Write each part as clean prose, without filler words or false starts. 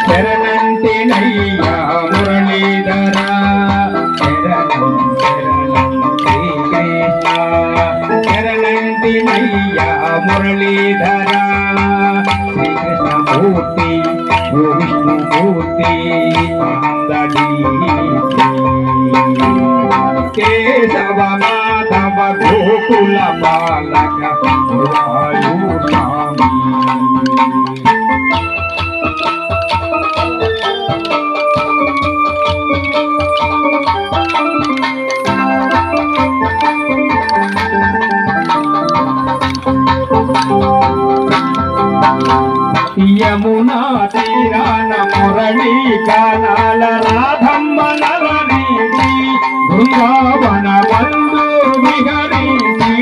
శరణంటి నయ్యా మురళీధర శరణం శరణం శ్రీకృష్ణ శరణంటి నయ్యా మురళీధర శ్రీకృష్ణమూర్తి ఓ విష్ణుమూర్తి కేశవ మాధవ గోకుల బాలక వాయు స్వామి యమునా తీరాన మురళీ గానాల రాధమ్మ నలరీతి బృందావన బంధు విహరించి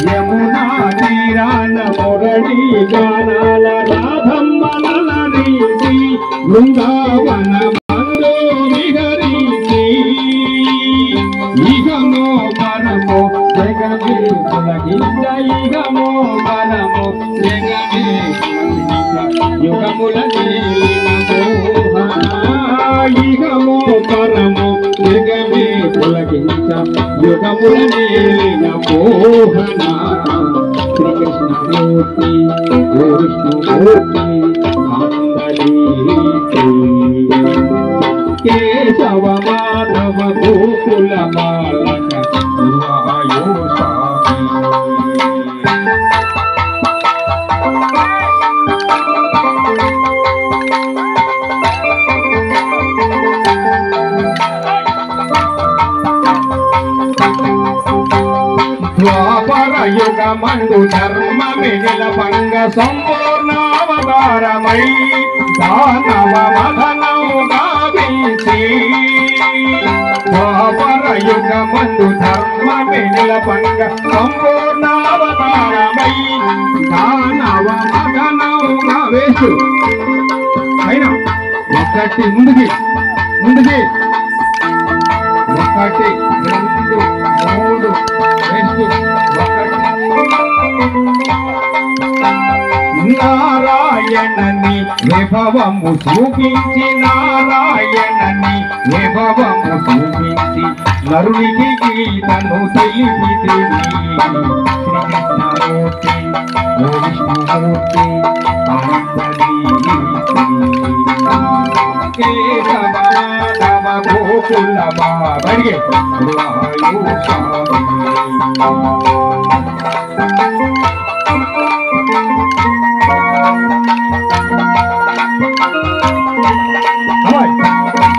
యమునా తీరాన మురళీ గానాల రాధమ్మ నలరీతి బృందావన బంధు విహరించి ఇహమో పరమో జగమే తొలగించ ఇహమో పరమో జగమే యుగముల ఇహమో పరమో జగమే తొలగించ యుగముల నేలిన మోహన శ్రీకృష్ణమూర్తి ఓ విష్ణుమూర్తి ఆనందలీతి కేశవ మాధవ గోకుల బాలక వాయు స్వామి ద్వాపర యుగమందు ధర్మమే నిలపంగ సంపూర్ణావతారమై దానవ మదనం గావించి ద్వాపర యుగమందు ధర్మమే నిలపంగ సంపూర్ణావతారమై దానవ మదనం గావేశు అయినా ఒకటి ముందుకి ముందుకి ఒకటి రెండు మూడు నారాయణని విభవము చూపించి నారాయణని విభవము చూపించి నరునికి గీతను తెలిపితివి శ్రీకృష్ణమూర్తి ఓ విష్ణుమూర్తి కేశవ మాధవ గోకుల బాలక వాయు స్వామి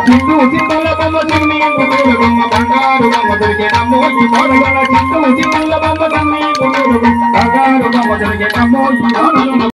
చిత్తు చిత్తుల బొమ్మ తిన్ని గుండూరు బొమ్మ బంగారు బొమ్మ దొరికే నమ్మో ఈ మోడల చిత్తు చిత్తుల బొమ్మ తిన్ని గుండూరు బంగారు బొమ్మ దొరికే నమ్మో ఈ మోడల